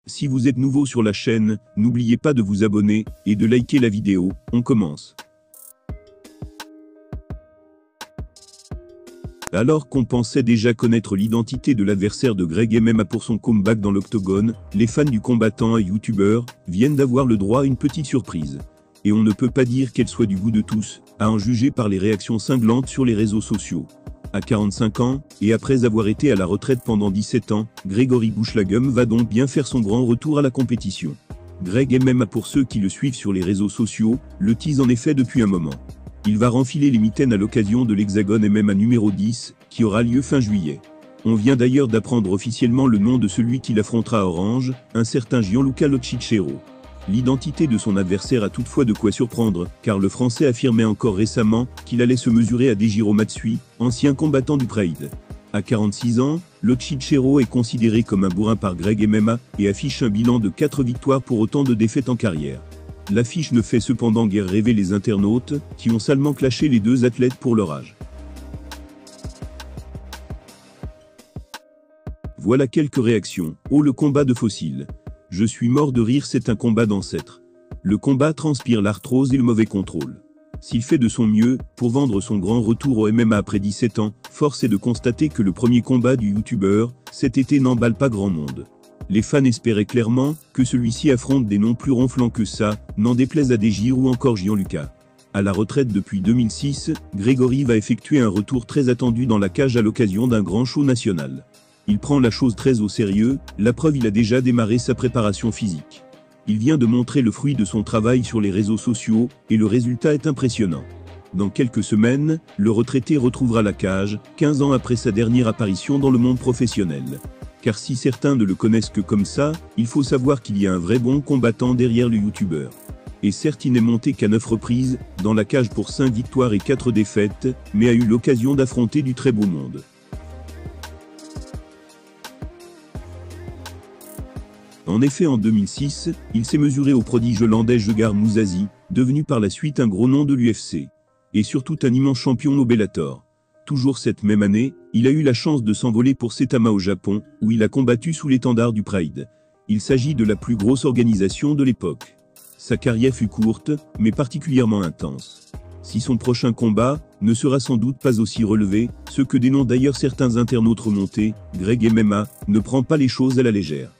Si vous êtes nouveau sur la chaîne, n'oubliez pas de vous abonner et de liker la vidéo. On commence. Alors qu'on pensait déjà connaître l'identité de l'adversaire de Greg MMA pour son comeback dans l'octogone, les fans du combattant et youtubeur viennent d'avoir le droit à une petite surprise. Et on ne peut pas dire qu'elle soit du goût de tous, à en juger par les réactions cinglantes sur les réseaux sociaux. À 45 ans, et après avoir été à la retraite pendant 17 ans, Grégory Bouchelagum va donc bien faire son grand retour à la compétition. Greg MMA, pour ceux qui le suivent sur les réseaux sociaux, le tease en effet depuis un moment. Il va renfiler les mitaines à l'occasion de l'Hexagone MMA numéro 10, qui aura lieu fin juillet. On vient d'ailleurs d'apprendre officiellement le nom de celui qui l'affrontera à Orange, un certain Gianluca Locicero. L'identité de son adversaire a toutefois de quoi surprendre, car le Français affirmait encore récemment qu'il allait se mesurer à Dejiro Matsui, ancien combattant du Pride. À 46 ans, Locicero est considéré comme un bourrin par Greg MMA et affiche un bilan de 4 victoires pour autant de défaites en carrière. L'affiche ne fait cependant guère rêver les internautes, qui ont salement clashé les deux athlètes pour leur âge. Voilà quelques réactions. Oh, le combat de fossiles. Je suis mort de rire, c'est un combat d'ancêtre. Le combat transpire l'arthrose et le mauvais contrôle. S'il fait de son mieux pour vendre son grand retour au MMA après 17 ans, force est de constater que le premier combat du youtubeur cet été n'emballe pas grand monde. Les fans espéraient clairement que celui-ci affronte des noms plus ronflants que ça, n'en déplaise à Dejiro ou encore Gianluca. À la retraite depuis 2006, Grégory va effectuer un retour très attendu dans la cage à l'occasion d'un grand show national. Il prend la chose très au sérieux, la preuve, il a déjà démarré sa préparation physique. Il vient de montrer le fruit de son travail sur les réseaux sociaux, et le résultat est impressionnant. Dans quelques semaines, le retraité retrouvera la cage, 15 ans après sa dernière apparition dans le monde professionnel. Car si certains ne le connaissent que comme ça, il faut savoir qu'il y a un vrai bon combattant derrière le youtubeur. Et certes, il n'est monté qu'à 9 reprises, dans la cage pour 5 victoires et 4 défaites, mais a eu l'occasion d'affronter du très beau monde. En effet, en 2006, il s'est mesuré au prodige hollandais Gegard Mousasi, devenu par la suite un gros nom de l'UFC. Et surtout un immense champion au Bellator. Toujours cette même année, il a eu la chance de s'envoler pour Saitama au Japon, où il a combattu sous l'étendard du Pride. Il s'agit de la plus grosse organisation de l'époque. Sa carrière fut courte, mais particulièrement intense. Si son prochain combat ne sera sans doute pas aussi relevé, ce que dénoncent d'ailleurs certains internautes remontés, Greg MMA ne prend pas les choses à la légère.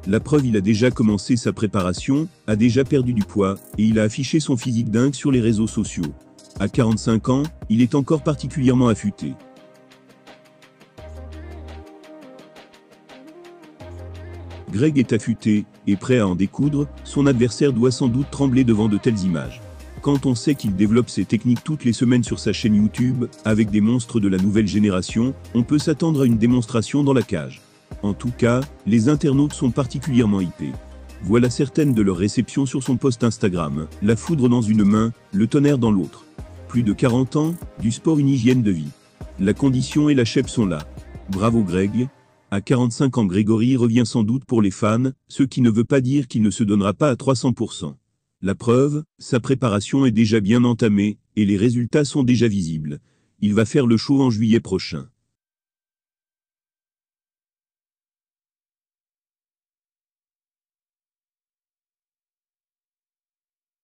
La preuve, il a déjà commencé sa préparation, a déjà perdu du poids, et il a affiché son physique dingue sur les réseaux sociaux. À 45 ans, il est encore particulièrement affûté. Greg est affûté, et prêt à en découdre, son adversaire doit sans doute trembler devant de telles images. Quand on sait qu'il développe ses techniques toutes les semaines sur sa chaîne YouTube, avec des monstres de la nouvelle génération, on peut s'attendre à une démonstration dans la cage. En tout cas, les internautes sont particulièrement hypés. Voilà certaines de leurs réceptions sur son post Instagram, la foudre dans une main, le tonnerre dans l'autre. Plus de 40 ans, du sport une hygiène de vie. La condition et la shape sont là. Bravo Greg. À 45 ans, Grégory revient sans doute pour les fans, ce qui ne veut pas dire qu'il ne se donnera pas à 300%. La preuve, sa préparation est déjà bien entamée, et les résultats sont déjà visibles. Il va faire le show en juillet prochain.